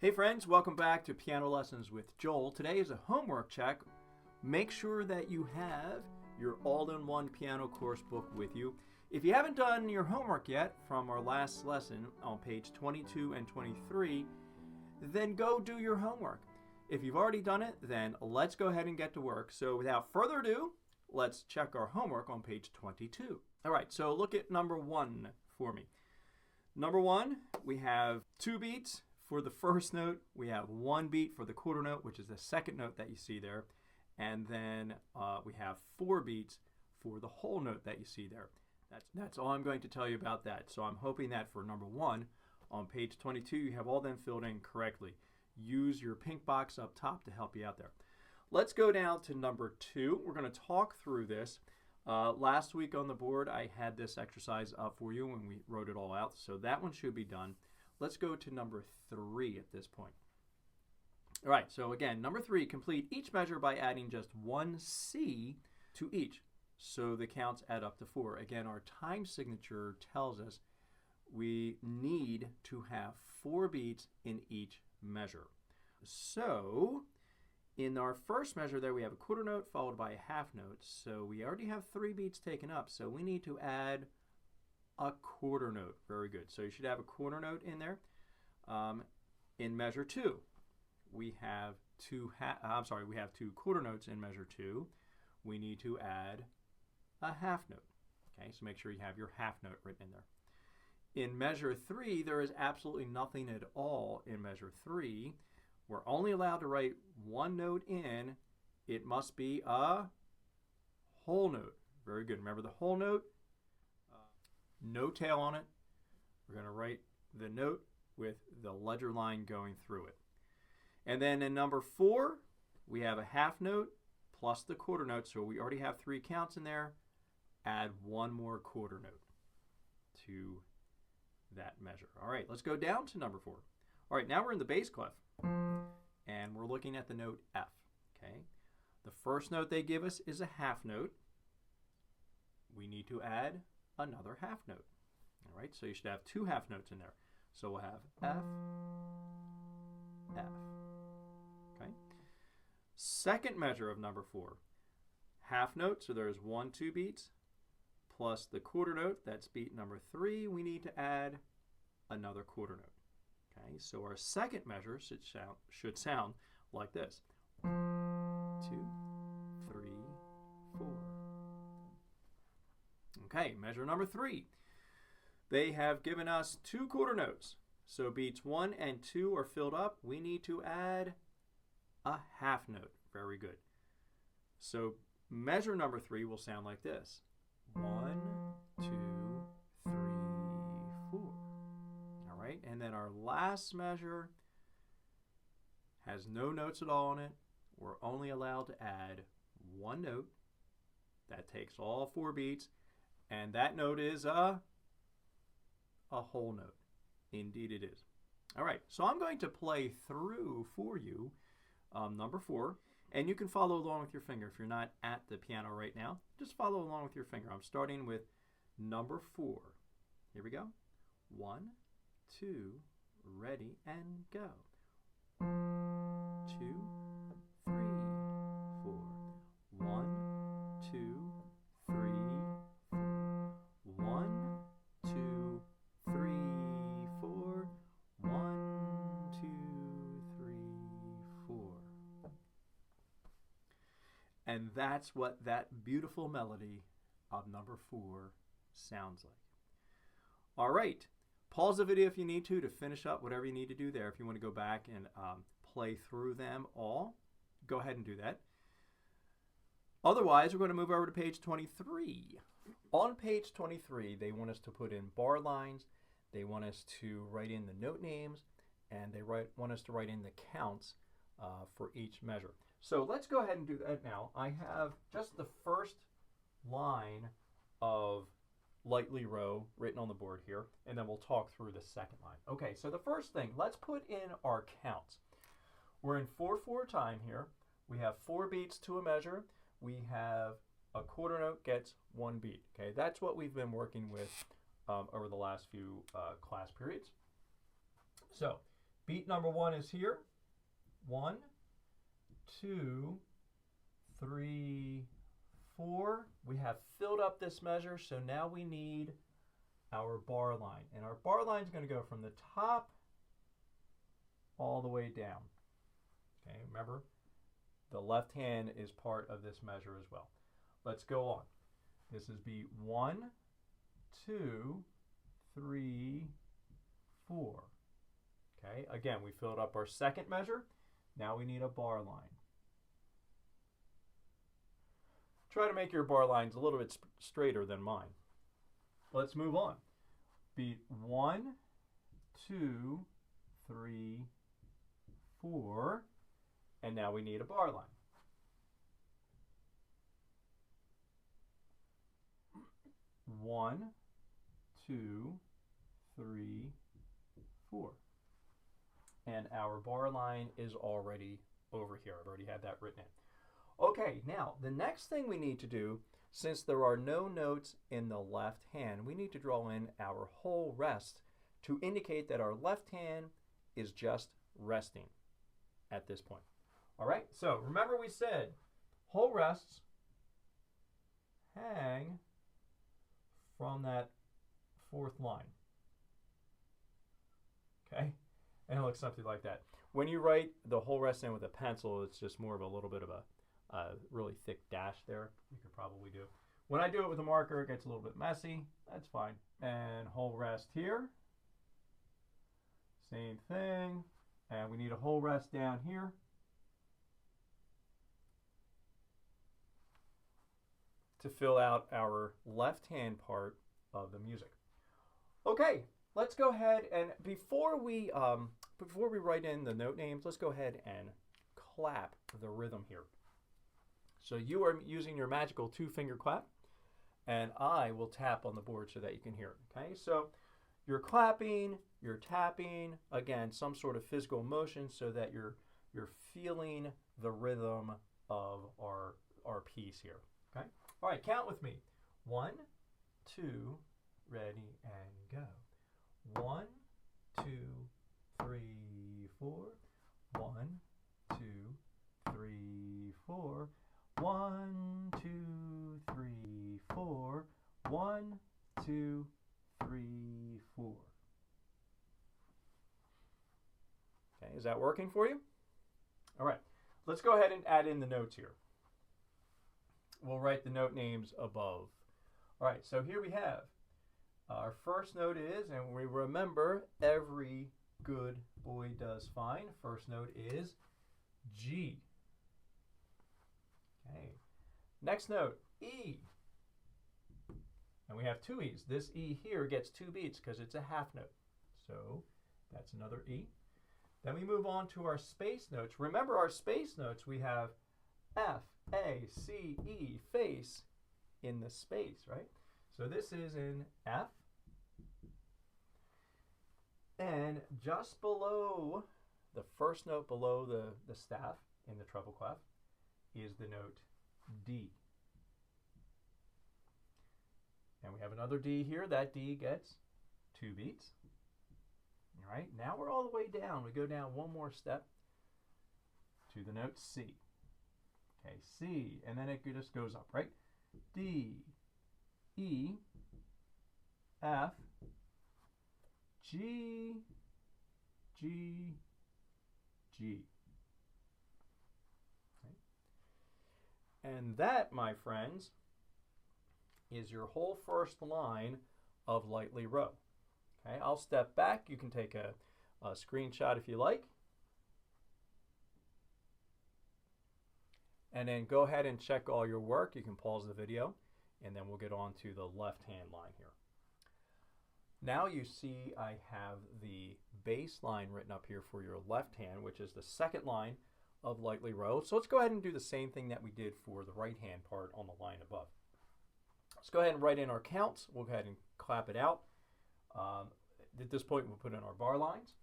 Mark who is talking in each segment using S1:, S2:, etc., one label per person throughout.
S1: Hey friends, welcome back to Piano Lessons with Joel. Today is a homework check. Make sure that you have your all-in-one piano course book with you. If you haven't done your homework yet from our last lesson on page 22 and 23, then go do your homework. If you've already done it, then let's go ahead and get to work. So without further ado, let's check our homework on page 22. All right, so look at number 1 for me. Number 1, we have 2 beats. For the first note, we have 1 beat for the quarter note, which is the second note that you see there. And then we have 4 beats for the whole note that you see there. That's all I'm going to tell you about that. So I'm hoping that for number 1, on page 22, you have all them filled in correctly. Use your pink box up top to help you out there. Let's go down to number 2. We're going to talk through this. Last week on the board, I had this exercise up for you when we wrote it all out. So that one should be done. Let's go to number 3 at this point. All right, so again, number 3, complete each measure by adding just 1 C to each. So the counts add up to 4. Again, our time signature tells us we need to have 4 beats in each measure. So in our first measure there, we have a quarter note followed by a half note. So we already have 3 beats taken up. So we need to add a quarter note. Very good. So you should have a quarter note in there. In measure 2, we have 2 quarter notes in measure 2. We need to add a half note. Okay, so make sure you have your half note written in there. In measure 3, there is absolutely nothing at all in measure 3. We're only allowed to write 1 note in. It must be a whole note. Very good. Remember the whole note? No tail on it. We're going to write the note with the ledger line going through it. And then in number 4, we have a half note plus the quarter note. So we already have 3 counts in there. Add 1 more quarter note to that measure. All right, let's go down to number 4. All right, now we're in the bass clef. And we're looking at the note F. Okay. The first note they give us is a half note. We need to add another half note. All right, so you should have 2 half notes in there. So we'll have F, F. Okay. Second measure of number 4, half note. So there's 1, 2 beats plus the quarter note. That's beat number 3. We need to add another quarter note. Okay, so our second measure should sound like this: 2, 3, 4. Okay, measure number 3. They have given us 2 quarter notes. So beats 1 and 2 are filled up. We need to add a half note. Very good. So measure number 3 will sound like this: 1, 2, 3, 4. All right, and then our last measure has no notes at all in it. We're only allowed to add 1 note. That takes all 4 beats. And that note is a whole note. Indeed it is. All right, so I'm going to play through for you number 4. And you can follow along with your finger. If you're not at the piano right now, just follow along with your finger. I'm starting with number 4. Here we go. 1, 2, ready, and go. 2, 3, 4. 1, 2, 3, 1, 2, 3, 4. 1, 2, 3, 4. And that's what that beautiful melody of number 4 sounds like. All right. Pause the video if you need to finish up whatever you need to do there. If you want to go back and play through them all, go ahead and do that. Otherwise, we're going to move over to page 23. On page 23, they want us to put in bar lines, they want us to write in the note names, and they want us to write in the counts for each measure. So let's go ahead and do that now. I have just the first line of lightly row written on the board here, and then we'll talk through the second line. Okay, so the first thing, let's put in our counts. We're in 4/4 time here. We have 4 beats to a measure. We have a quarter note gets 1 beat. Okay, that's what we've been working with over the last few class periods. So Beat number 1 is here. 1, 2, 3, 4. We have filled up this measure, so now we need our bar line. And our bar line is going to go from the top all the way down. Okay, remember, the left hand is part of this measure as well. Let's go on. This is beat 1, 2, 3, 4. Okay, again, we filled up our second measure. Now we need a bar line. Try to make your bar lines a little bit straighter than mine. Let's move on. Beat 1, 2, 3, 4, and now we need a bar line. One, 2, 3, 4. And our bar line is already over here. I've already had that written in. Okay, now the next thing we need to do, since there are no notes in the left hand, we need to draw in our whole rest to indicate that our left hand is just resting at this point. All right, so remember we said whole rests hang from that fourth line. Okay, and it looks something like that. When you write the whole rest in with a pencil, it's just more of a little bit of a really thick dash there. You could probably do. When I do it with a marker, it gets a little bit messy. That's fine. And whole rest here. Same thing. And we need a whole rest down here. To fill out our left hand part of the music. Okay, let's go ahead and before we write in the note names, let's go ahead and clap the rhythm here. So you are using your magical 2-finger clap, and I will tap on the board so that you can hear it. Okay, so you're clapping, you're tapping, again, some sort of physical motion so that you're feeling the rhythm of our piece here. Okay, all right, count with me. 1, 2, ready and go. 1, 2, 3, 4. 1, 2, 3, 4. 1, 2, 3, 4. 1, 2, 3, 4. Okay, is that working for you? All right, let's go ahead and add in the notes here. We'll write the note names above. All right, so here we have our first note is, and we remember every good boy does fine. First note is G. Okay. Next note, E. And we have 2 E's. This E here gets 2 beats because it's a half note. So that's another E. Then we move on to our space notes. Remember our space notes, we have F, A, C, E, face in the space, right? So this is in F. And just below, the first note below the staff in the treble clef is the note D. And we have another D here. That D gets 2 beats. All right, now we're all the way down. We go down one more step to the note C. Okay, C, and then it just goes up, right? D, E, F, G, G, G. Okay. And that, my friends, is your whole first line of Lightly Row. Okay, I'll step back. You can take a screenshot if you like. And then go ahead and check all your work. You can pause the video, and then we'll get on to the left-hand line here. Now you see I have the bass line written up here for your left hand, which is the second line of Lightly Row. So let's go ahead and do the same thing that we did for the right hand part on the line above. Let's go ahead and write in our counts. We'll go ahead and clap it out. At this point, we'll put in our bar lines.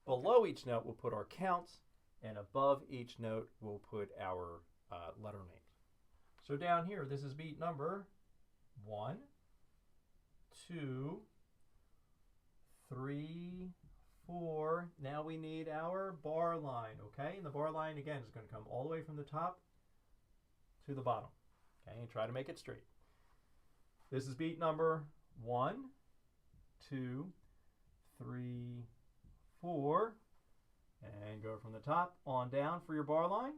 S1: Below each note, we'll put our counts, and above each note, we'll put our letter names. So down here, this is beat number 1, 2, 3, 4. Now we need our bar line, okay? And the bar line, again, is going to come all the way from the top to the bottom, okay? And try to make it straight. This is beat number 1, 2, 3, 4, and go from the top on down for your bar line.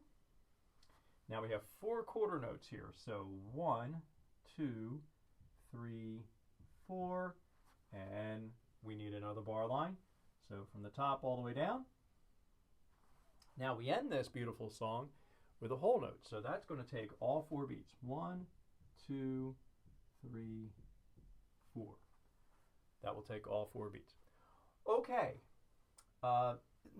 S1: Now we have 4 quarter notes here. So 1, 2, 3, 4, and we need another bar line. So from the top all the way down. Now we end this beautiful song with a whole note. So that's going to take all 4 beats. 1, 2, 3, 4. That will take all 4 beats. Okay.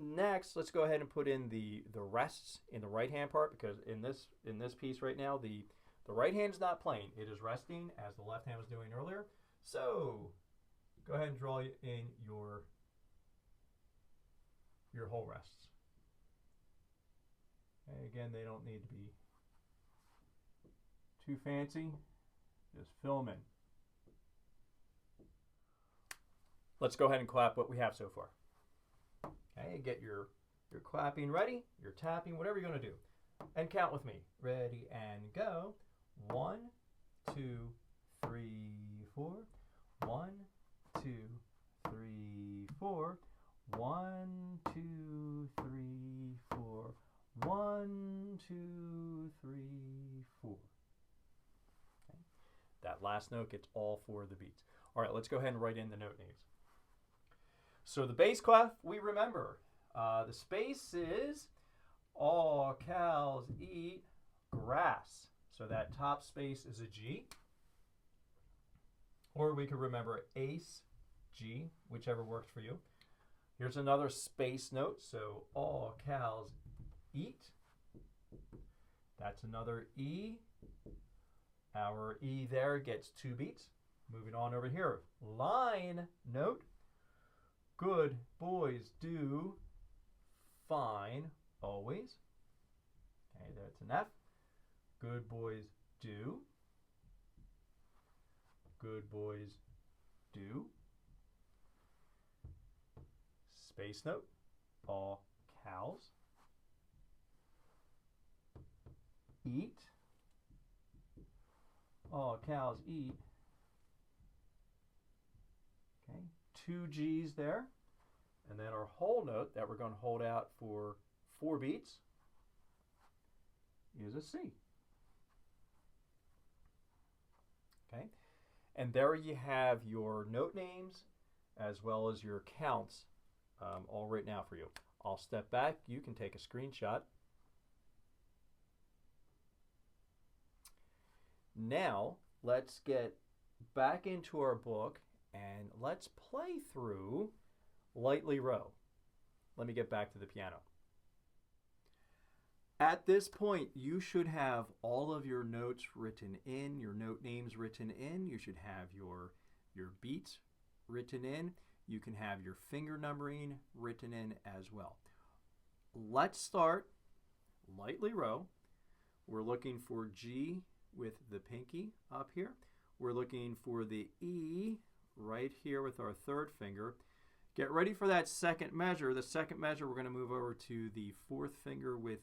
S1: Next, let's go ahead and put in the rests in the right hand part, because in this piece right now, the right hand is not playing. It is resting as the left hand was doing earlier. So go ahead and draw in your whole rests. And again, they don't need to be too fancy. Just fill them in. Let's go ahead and clap what we have so far. Okay, get your clapping ready, your tapping, whatever you're going to do. And count with me. Ready and go. 1, 2, 3, 4. 1, 2, 3, 4. 1, 2, 3, 4. 1, 2, 3, 4. Okay. That last note gets all 4 of the beats. All right, let's go ahead and write in the note names. So the bass clef, we remember. The space is all cows eat grass. So that top space is a G. Or we could remember ace, G, whichever works for you. Here's another space note. So all cows eat. That's another E. Our E there gets 2 beats. Moving on over here. Line note. Good boys do fine always. Okay, that's an F. Good boys do. Good boys do. Space note. All cows eat. All cows eat. Okay, 2 G's there. And then our whole note that we're going to hold out for 4 beats is a C. Okay, and there you have your note names as well as your counts all written out for you. I'll step back. You can take a screenshot. Now, let's get back into our book and let's play through Lightly Row. Let me get back to the piano. At this point, you should have all of your notes written in, your note names written in. You should have your beats written in. You can have your finger numbering written in as well. Let's start Lightly Row. We're looking for G with the pinky up here. We're looking for the E right here with our 3rd finger. Get ready for that second measure. The second measure, we're going to move over to the 4th finger with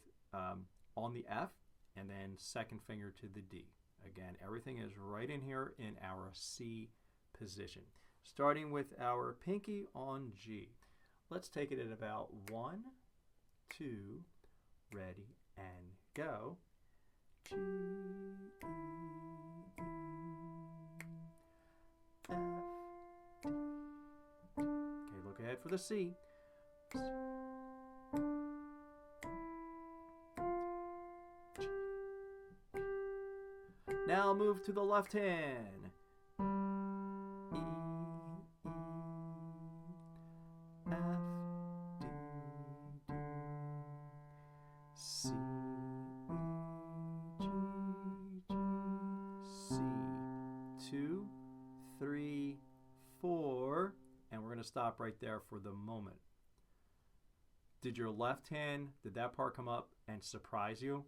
S1: on the F, and then 2nd finger to the D. Again, everything is right in here in our C position. Starting with our pinky on G. Let's take it at about 1, 2, ready, and go. G, E, F, D. Okay, look ahead for the C. G, now move to the left hand. E, F, D, D, C, E, G, G, C. 2, 3, 4, and we're going to stop right there for the moment. Did your left hand, did that part come up and surprise you?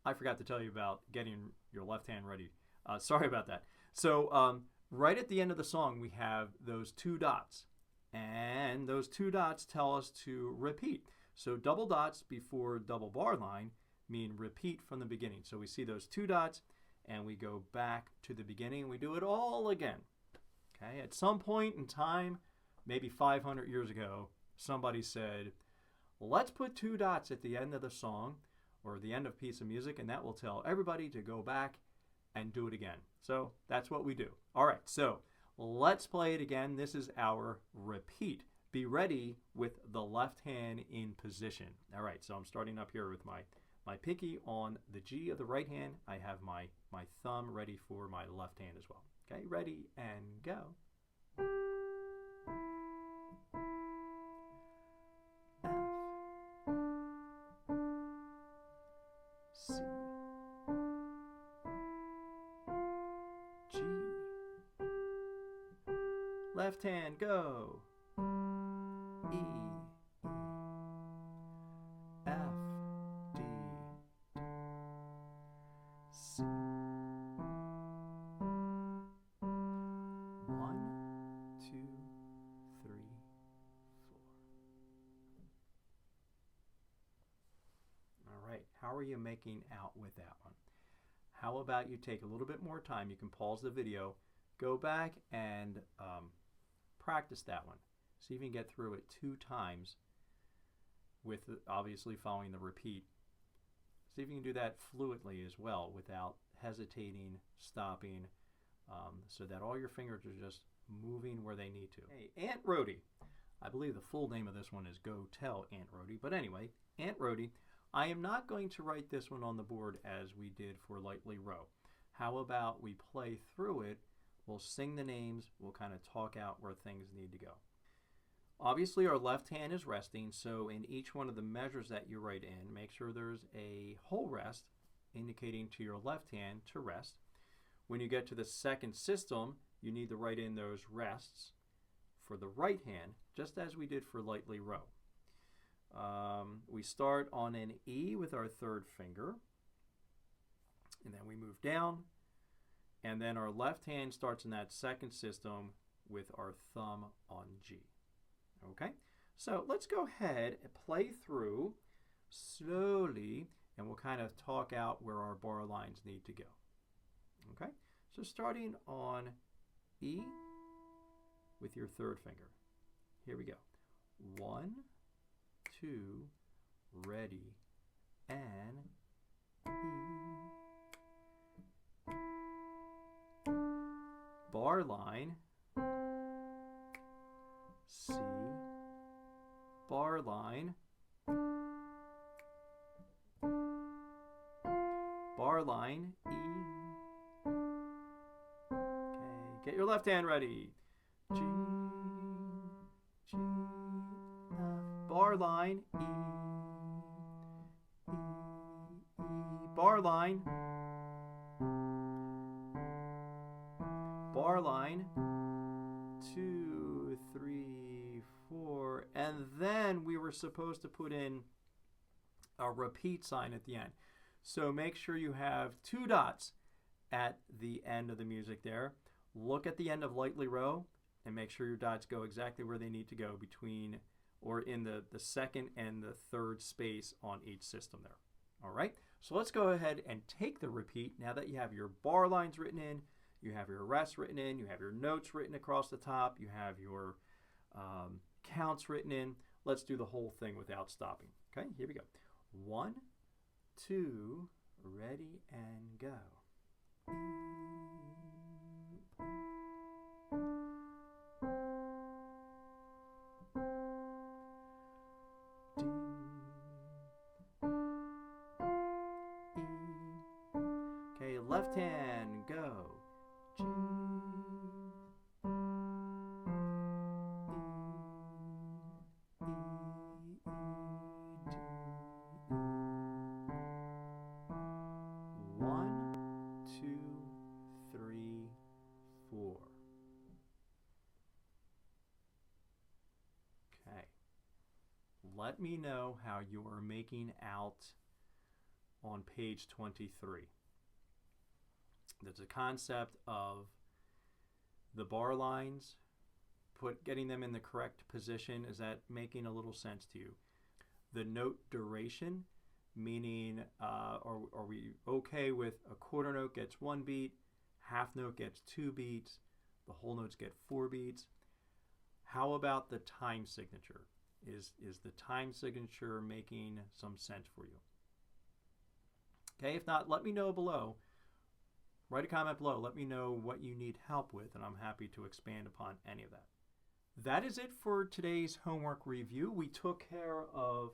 S1: I forgot to tell you about getting your left hand ready. Sorry about that. So right at the end of the song, we have those 2 dots. And those 2 dots tell us to repeat. So double dots before double bar line mean repeat from the beginning. So we see those 2 dots and we go back to the beginning. We do it all again. Okay, at some point in time, maybe 500 years ago, somebody said, let's put 2 dots at the end of the song or the end of a piece of music, and that will tell everybody to go back and do it again. So that's what we do. All right, so let's play it again. This is our repeat. Be ready with the left hand in position. All right, so I'm starting up here with my pinky on the G of the right hand. I have my thumb ready for my left hand as well. Okay, ready and go. F, C, G. Left hand, go. E, F, D, C. 1, 2, 3, 4. All right, how are you making out with that one? How about you take a little bit more time? You can pause the video, go back and practice that one. See if you can get through it 2 times with obviously following the repeat. See if you can do that fluently as well without hesitating, stopping, so that all your fingers are just moving where they need to. Hey, Aunt Rhody. I believe the full name of this one is Go Tell Aunt Rhody. But anyway, Aunt Rhody, I am not going to write this one on the board as we did for Lightly Row. How about we play through it? We'll sing the names. We'll kind of talk out where things need to go. Obviously, our left hand is resting, so in each one of the measures that you write in, make sure there's a whole rest indicating to your left hand to rest. When you get to the second system, you need to write in those rests for the right hand, just as we did for Lightly Row. We start on an E with our 3rd finger, and then we move down, and then our left hand starts in that second system with our thumb on G. Okay, so let's go ahead and play through slowly, and we'll kind of talk out where our bar lines need to go. Okay, so starting on E with your 3rd finger. Here we go. 1, 2, ready, and E. Bar line, C, bar line, bar line, E. Okay, get your left hand ready. G, G, F, bar line, E, E, E, bar line, bar line, 2, 3, 4, and then we were supposed to put in a repeat sign at the end. So make sure you have 2 dots at the end of the music there. Look at the end of Lightly Row and make sure your dots go exactly where they need to go between or in the second and the 3rd space on each system there. All right, so let's go ahead and take the repeat. Now that you have your bar lines written in, you have your rests written in, you have your notes written across the top, you have your counts written in. Let's do the whole thing without stopping. Okay, here we go. 1, 2, ready and go. D, E. Okay, left hand, go. G, let me know how you're making out on page 23. There's a concept of the bar lines getting them in the correct position. Is that making a little sense to you? The note duration, meaning are we okay with a quarter note gets 1 beat, half note gets 2 beats, the whole notes get 4 beats? How about the time signature? Is the time signature making some sense for you? Okay, if not, let me know below. Write a comment below. Let me know what you need help with, and I'm happy to expand upon any of that. That is it for today's homework review. We took care of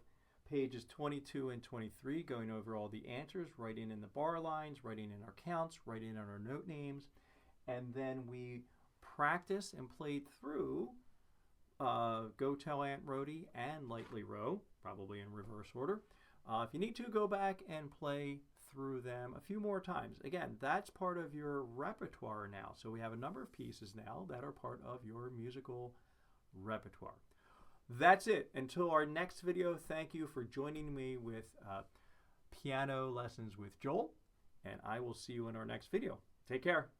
S1: pages 22 and 23, going over all the answers, writing in the bar lines, writing in our counts, writing in our note names, and then we practiced and played through Go Tell Aunt Rhody and Lightly Row, probably in reverse order. If you need to, go back and play through them a few more times. Again, that's part of your repertoire now. So we have a number of pieces now that are part of your musical repertoire. That's it. Until our next video, thank you for joining me with Piano Lessons with Joel, and I will see you in our next video. Take care.